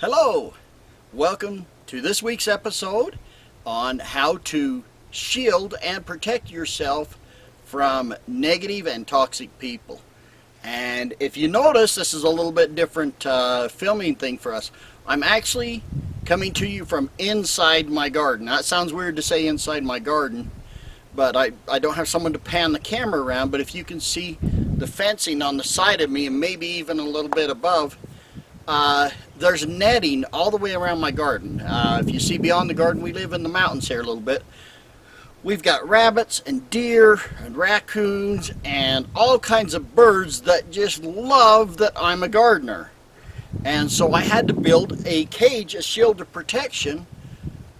Hello, welcome to this week's episode on how to shield and protect yourself from negative and toxic people. And if you notice, this is a little bit different filming thing for us. I'm actually coming to you from inside my garden. Now, it sounds weird to say inside my garden, but I don't have someone to pan the camera around, but if you can see the fencing on the side of me and maybe even a little bit above, there's netting all the way around my garden. If you see beyond the garden, we live in the mountains here a little bit. We've got rabbits and deer and raccoons and all kinds of birds that just love that I'm a gardener. And so I had to build a cage, a shield of protection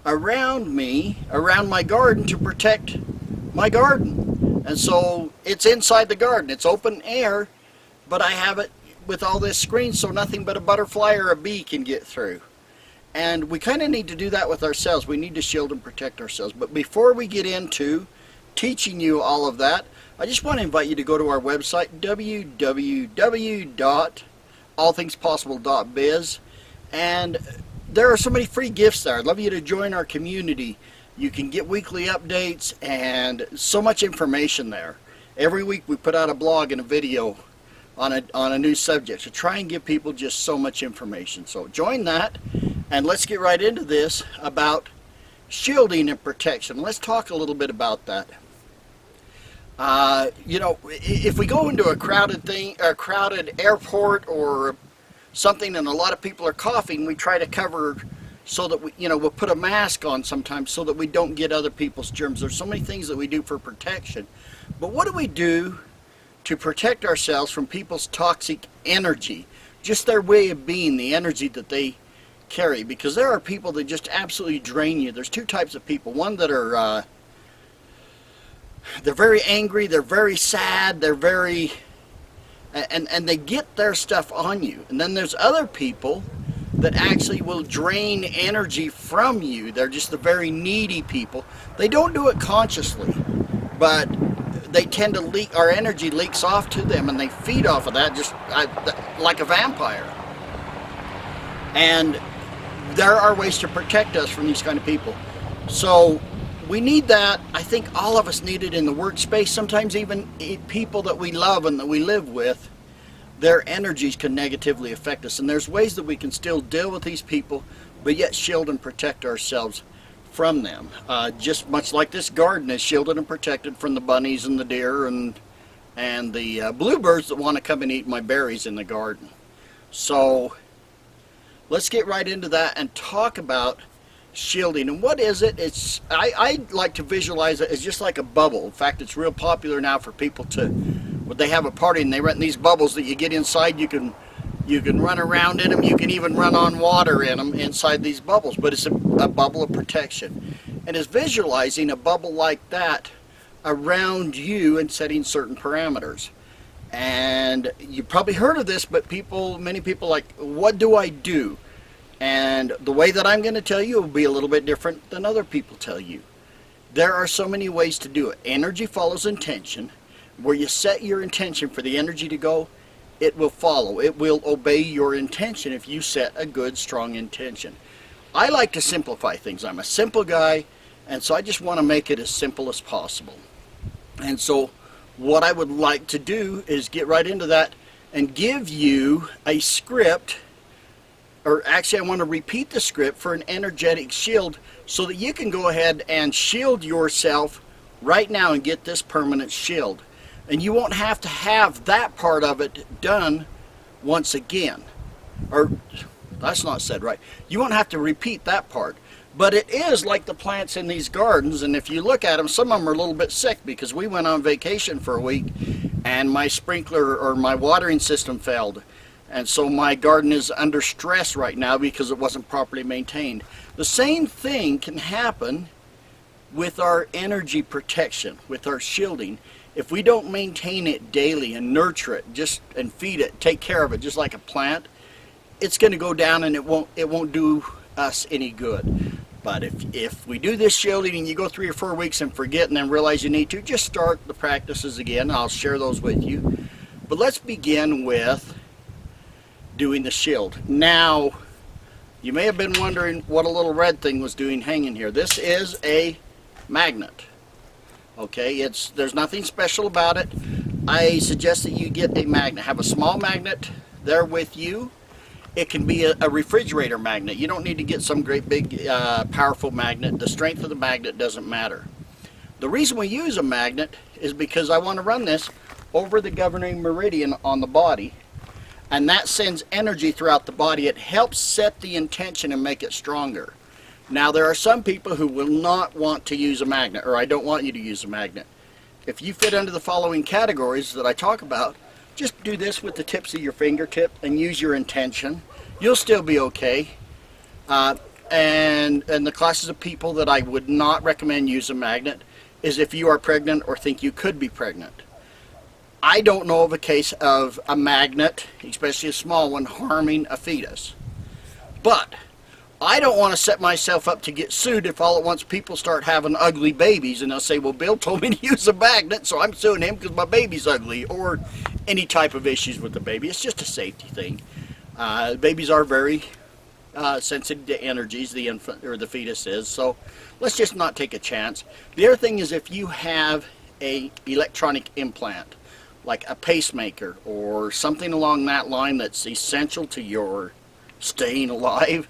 around me, around my garden, to protect my garden. And so it's inside the garden. It's open air, but I have it with all this screen so nothing but a butterfly or a bee can get through. And we kind of need to do that with ourselves. We need to shield and protect ourselves. But before we get into teaching you all of that, I just want to invite you to go to our website, www.allthingspossible.biz, and there are so many free gifts there. I'd love you to join our community. You can get weekly updates and so much information there. Every week we put out a blog and a video on a new subject to try and give people just so much information. So join that, and let's get right into this about shielding and protection. Let's talk a little bit about that. You know, if we go into a crowded airport or something and a lot of people are coughing, we try to cover so that we'll put a mask on sometimes so that we don't get other people's germs. There's so many things that we do for protection. But what do we do to protect ourselves from people's toxic energy, just their way of being, the energy that they carry? Because there are people that just absolutely drain you. There's two types of people. One that are, they're very angry, they're very sad, they're very, and they get their stuff on you. And then there's other people that actually will drain energy from you. They're just the very needy people. They don't do it consciously, but they tend to leak, our energy leaks off to them, and they feed off of that just like a vampire. And there are ways to protect us from these kind of people. So we need that. I think all of us need it in the workspace. Sometimes even people that we love and that we live with, their energies can negatively affect us. And there's ways that we can still deal with these people, but yet shield and protect ourselves from them. Just much like this garden is shielded and protected from the bunnies and the deer and the bluebirds that want to come and eat my berries in the garden. So let's get right into that and talk about shielding. And what is it? I like to visualize it as just like a bubble. In fact, it's real popular now for people to, when they have a party and they rent these bubbles that you get inside, you can run around in them. You can even run on water in them inside these bubbles. But it's a bubble of protection. And it's visualizing a bubble like that around you and setting certain parameters. And you've probably heard of this, but many people like, what do I do? And the way that I'm going to tell you will be a little bit different than other people tell you. There are so many ways to do it. Energy follows intention. Where you set your intention for the energy to go, it will follow. It will obey your intention if you set a good, strong intention. I like to simplify things. I'm a simple guy, and so I just want to make it as simple as possible. And so what I would like to do is get right into that and give you a script, or actually I want to repeat the script for an energetic shield so that you can go ahead and shield yourself right now and get this permanent shield. And you won't have to have that part of it done once again. Or, that's not said right. You won't have to repeat that part. But it is like the plants in these gardens, and if you look at them, some of them are a little bit sick because we went on vacation for a week and my sprinkler or my watering system failed. And so my garden is under stress right now because it wasn't properly maintained. The same thing can happen with our energy protection, with our shielding. If we don't maintain it daily and nurture it, and feed it, take care of it, just like a plant, it's going to go down and it won't do us any good. But if we do this shielding and you go 3 or 4 weeks and forget and then realize you need to, just start the practices again. I'll share those with you. But let's begin with doing the shield. Now, You may have been wondering what a little red thing was doing hanging here. This is a magnet. Okay, there's nothing special about it. I suggest that you get a magnet. Have a small magnet there with you. It can be a refrigerator magnet. You don't need to get some great big powerful magnet. The strength of the magnet doesn't matter. The reason we use a magnet is because I want to run this over the governing meridian on the body, and that sends energy throughout the body. It helps set the intention and make it stronger. Now, there are some people who will not want to use a magnet, or I don't want you to use a magnet. If you fit under the following categories that I talk about, just do this with the tips of your fingertip and use your intention. You'll still be okay. And the classes of people that I would not recommend use a magnet is if you are pregnant or think you could be pregnant. I don't know of a case of a magnet, especially a small one, harming a fetus. But I don't want to set myself up to get sued if all at once people start having ugly babies and they'll say, well, Bill told me to use a magnet, so I'm suing him because my baby's ugly, or any type of issues with the baby. It's just a safety thing. Babies are very sensitive to energies, the infant or the fetus is, so let's just not take a chance. The other thing is, if you have a electronic implant, like a pacemaker or something along that line that's essential to your staying alive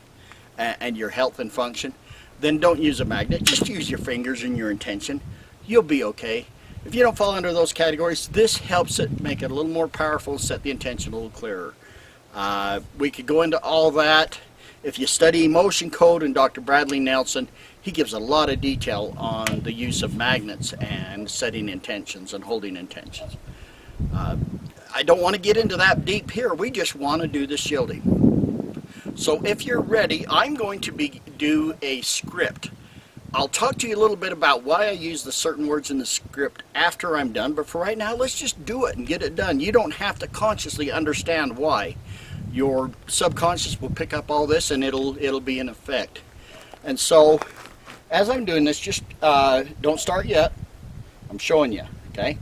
and your health and function, then don't use a magnet. Just use your fingers and your intention. You'll be okay. If you don't fall under those categories, this helps it make it a little more powerful, set the intention a little clearer. We could go into all that. If you study emotion code and Dr. Bradley Nelson, he gives a lot of detail on the use of magnets and setting intentions and holding intentions. I don't want to get into that deep here. We just want to do the shielding. So if you're ready, I'm going to do a script. I'll talk to you a little bit about why I use the certain words in the script after I'm done, but for right now, let's just do it and get it done. You don't have to consciously understand why. Your subconscious will pick up all this and it'll be in effect. And so, as I'm doing this, just don't start yet. I'm showing you, okay?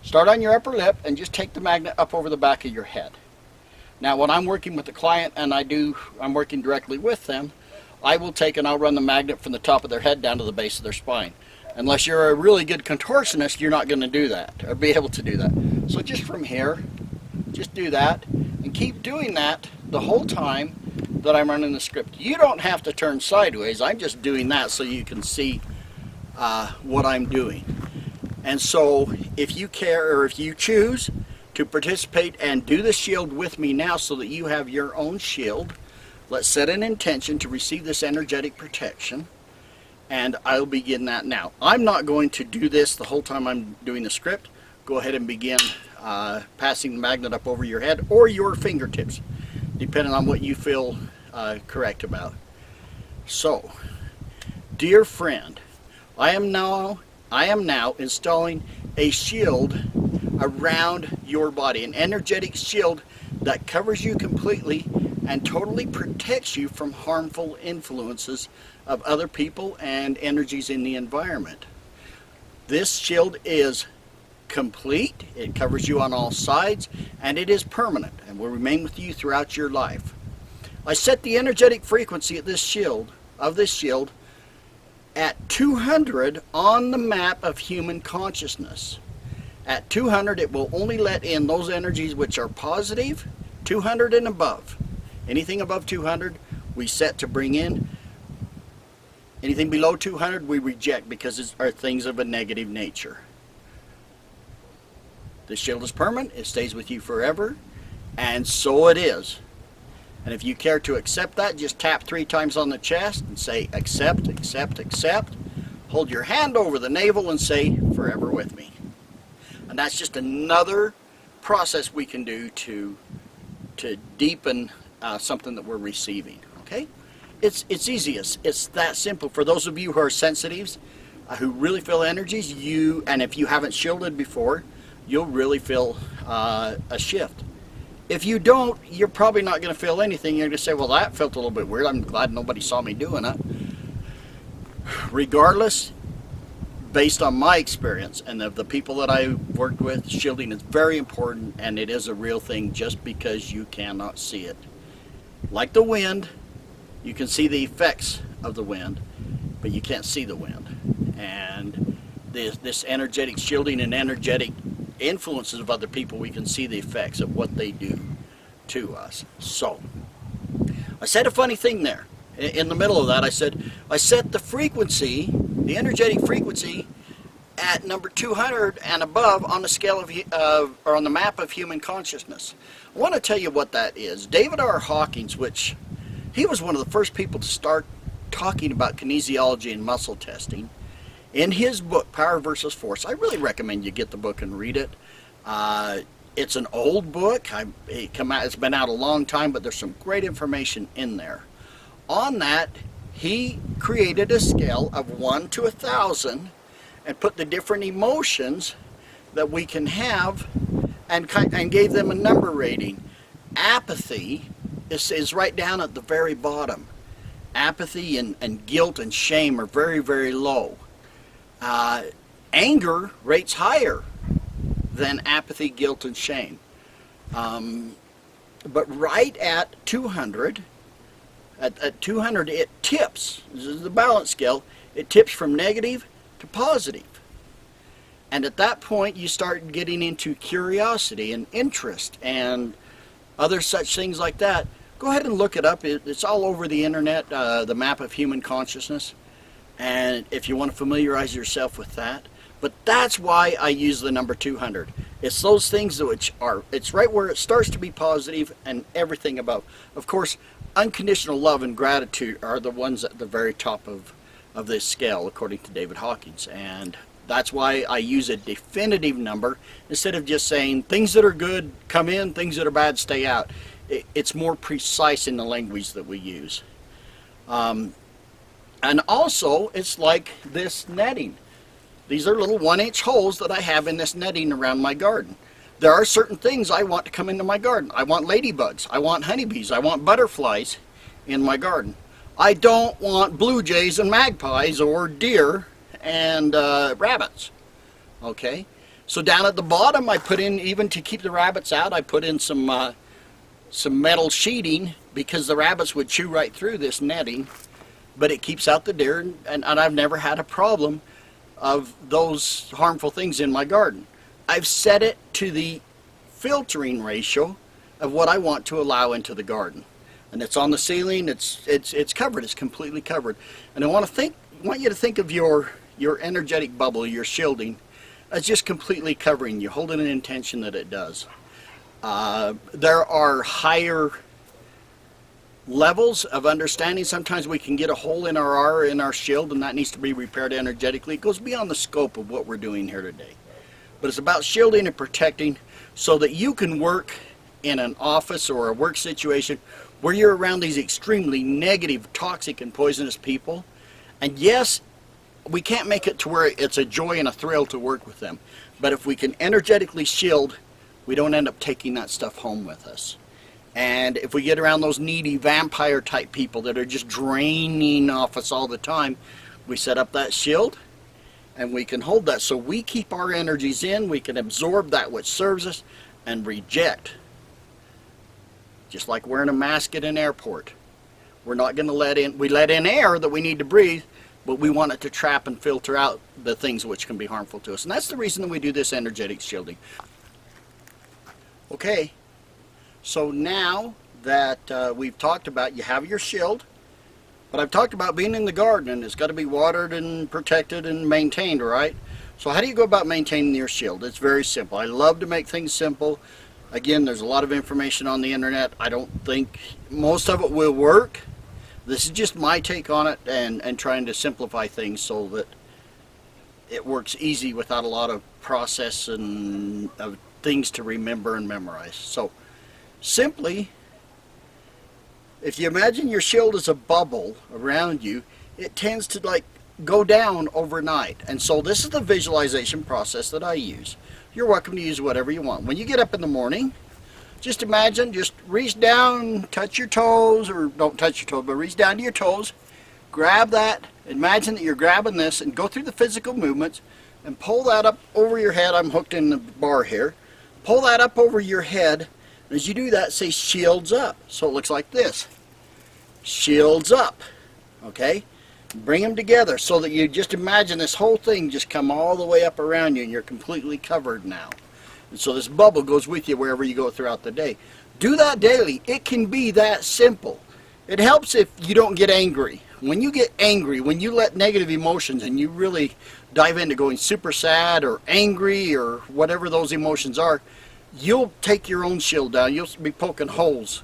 Start on your upper lip and just take the magnet up over the back of your head. Now, when I'm working with the client and I'm working directly with them, I will take and I'll run the magnet from the top of their head down to the base of their spine. Unless you're a really good contortionist, you're not going to do that or be able to do that. So just from here, just do that and keep doing that the whole time that I'm running the script. You don't have to turn sideways. I'm just doing that so you can see what I'm doing. And so if you care, or if you choose to participate and do the shield with me now so that you have your own shield, let's set an intention to receive this energetic protection, and I'll begin that now. I'm not going to do this the whole time I'm doing the script. Go ahead and begin passing the magnet up over your head or your fingertips, depending on what you feel correct about. So, dear friend, I am now installing a shield around your body, an energetic shield that covers you completely and totally protects you from harmful influences of other people and energies in the environment. This shield is complete, it covers you on all sides, and it is permanent and will remain with you throughout your life. I set the energetic frequency of this shield at 200 on the map of human consciousness. At 200, it will only let in those energies which are positive, 200 and above. Anything above 200, we set to bring in. Anything below 200, we reject because it are things of a negative nature. The shield is permanent, it stays with you forever, and so it is. And if you care to accept that, just tap 3 times on the chest and say, accept, accept, accept. Hold your hand over the navel and say, forever with me. And that's just another process we can do to deepen something that we're receiving. Okay? It's easy. It's that simple. For those of you who are sensitives, who really feel energies, and if you haven't shielded before, you'll really feel a shift. If you don't, you're probably not going to feel anything. You're going to say, well, that felt a little bit weird. I'm glad nobody saw me doing it. Regardless, based on my experience and of the people that I worked with, shielding is very important, and it is a real thing just because you cannot see it. Like the wind, You can see the effects of the wind, but you can't see the wind. And this energetic shielding and energetic influences of other people, we can see the effects of what they do to us. So, I said a funny thing there. In the middle of that, I said, I set the frequency, the energetic frequency, at number 200 and above on the scale of, or on the map of human consciousness. I want to tell you what that is. David R. Hawkins, which he was one of the first people to start talking about kinesiology and muscle testing, in his book, Power versus Force. I really recommend you get the book and read it. It's an old book. It's been out a long time, but there's some great information in there. On that, he created a scale of 1 to 1,000 and put the different emotions that we can have and gave them a number rating. Apathy is right down at the very bottom. Apathy and guilt and shame are very, very low. Anger rates higher than apathy, guilt, and shame. But right at 200, at 200 it tips. This is the balance scale. It tips from negative to positive. And at that point you start getting into curiosity and interest and other such things like that. Go ahead and look it up. It's all over the internet, the map of human consciousness. And if you want to familiarize yourself with that. But that's why I use the number 200. It's those things which are, it's right where it starts to be positive and everything above. Of course, unconditional love and gratitude are the ones at the very top of this scale, according to David Hawkins. And that's why I use a definitive number instead of just saying things that are good come in, things that are bad stay out. It's more precise in the language that we use. And also, it's like this netting. These are little 1-inch holes that I have in this netting around my garden. There are certain things I want to come into my garden. I want ladybugs, I want honeybees, I want butterflies in my garden. I don't want blue jays and magpies or deer and rabbits. Okay, so down at the bottom I put in, even to keep the rabbits out, I put in some metal sheeting because the rabbits would chew right through this netting, but it keeps out the deer, and I've never had a problem of those harmful things in my garden. I've set it to the filtering ratio of what I want to allow into the garden, and it's on the ceiling. It's covered. It's completely covered. And I want you to think of your energetic bubble, your shielding, as just completely covering you, holding an intention that it does. There are higher levels of understanding. Sometimes we can get a hole in our shield, and that needs to be repaired energetically. It goes beyond the scope of what we're doing here today. But it's about shielding and protecting so that you can work in an office or a work situation where you're around these extremely negative, toxic, and poisonous people. And yes, we can't make it to where it's a joy and a thrill to work with them. But if we can energetically shield, we don't end up taking that stuff home with us. And if we get around those needy vampire type people that are just draining off us all the time, we set up that shield and we can hold that. So we keep our energies in, we can absorb that which serves us and reject. Just like wearing a mask at an airport. We're not going to we let in air that we need to breathe, but we want it to trap and filter out the things which can be harmful to us. And that's the reason that we do this energetic shielding. Okay. So now that we've talked about, you have your shield, but I've talked about being in the garden, and it's got to be watered and protected and maintained, right? So how do you go about maintaining your shield? It's very simple. I love to make things simple. Again, there's a lot of information on the internet. I don't think most of it will work. This is just my take on it and trying to simplify things so that it works easy without a lot of process and of things to remember and memorize. So simply, if you imagine your shield as a bubble around you, it tends to like go down overnight. And so this is the visualization process that I use. You're welcome to use whatever you want. When you get up in the morning, just imagine, just reach down, touch your toes, or don't touch your toes, but reach down to your toes, grab that, imagine that you're grabbing this, and go through the physical movements, and pull that up over your head. I'm hooked in the bar here. Pull that up over your head. As you do that, say shields up. So it looks like this. shields up. Okay? Bring them together so that you just imagine this whole thing just come all the way up around you and you're completely covered now. And so this bubble goes with you wherever you go throughout the day. Do that daily. It can be that simple. It helps if you don't get angry. When you get angry, when you let negative emotions and you really dive into going super sad or angry or whatever those emotions are, you'll take your own shield down. You'll be poking holes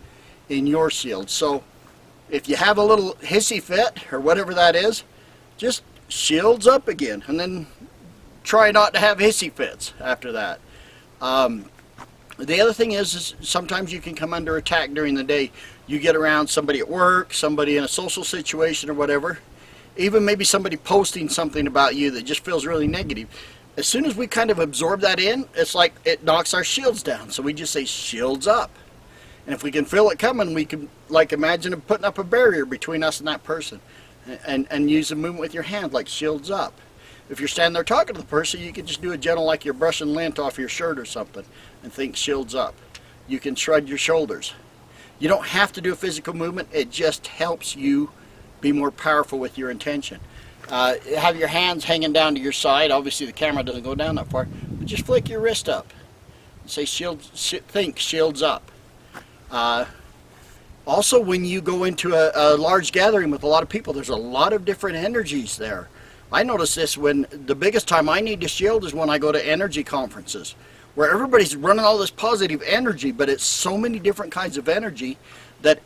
in your shield. So if you have a little hissy fit or whatever that is, just shields up again, and then try not to have hissy fits after that. The other thing is sometimes you can come under attack during the day. You get around somebody at work, somebody in a social situation or whatever, even maybe somebody posting something about you that just feels really negative. As soon as we kind of absorb that in, it's like it knocks our shields down. So we just say shields up. And if we can feel it coming, we can like imagine putting up a barrier between us and that person, and use a movement with your hand like shields up. If you're standing there talking to the person, you can just do a gentle like you're brushing lint off your shirt or something and think shields up. You can shrug your shoulders. You don't have to do a physical movement. It just helps you be more powerful with your intention. Have your hands hanging down to your side. Obviously the camera doesn't go down that far, but just flick your wrist up. Say think shields up. Also, when you go into a large gathering with a lot of people, there's a lot of different energies there. I notice this when the biggest time I need to shield is when I go to energy conferences, where everybody's running all this positive energy, but it's so many different kinds of energy that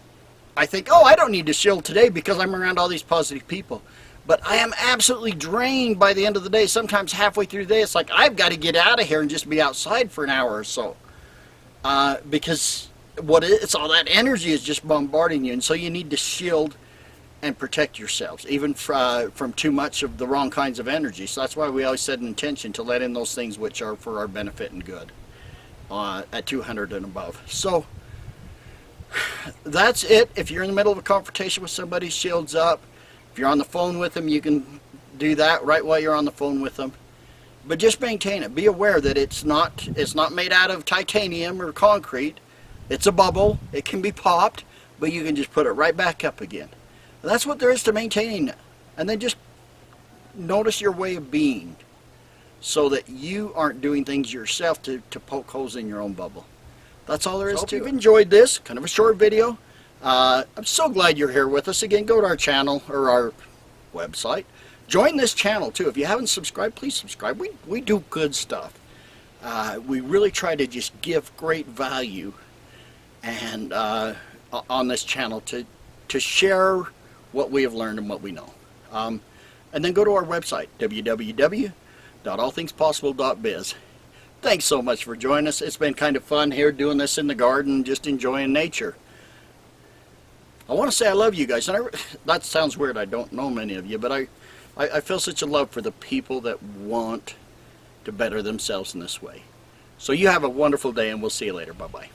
I think, oh, I don't need to shield today because I'm around all these positive people. But I am absolutely drained by the end of the day. Sometimes halfway through the day, it's like I've got to get out of here and just be outside for an hour or so, because it's all that energy is just bombarding you, and so you need to shield and protect yourselves, even from too much of the wrong kinds of energy. So that's why we always set an intention to let in those things which are for our benefit and good at 200 and above. So that's it. If you're in the middle of a confrontation with somebody, shields up. If you're on the phone with them, you can do that right while you're on the phone with them. But just maintain it. Be aware that it's not made out of titanium or concrete. It's a bubble. It can be popped, but you can just put it right back up again. And that's what there is to maintaining it. And then just notice your way of being so that you aren't doing things yourself to poke holes in your own bubble. That's all there is to it. If you've enjoyed this, kind of a short video, I'm so glad you're here with us. Again, go to our channel or our website. Join this channel too. If you haven't subscribed, please subscribe. We do good stuff. We really try to just give great value and on this channel to share what we have learned and what we know. And then go to our website, www.allthingspossible.biz. Thanks so much for joining us. It's been kind of fun here doing this in the garden, just enjoying nature. I want to say I love you guys. And that sounds weird. I don't know many of you, but I feel such a love for the people that want to better themselves in this way. So you have a wonderful day, and we'll see you later. Bye-bye.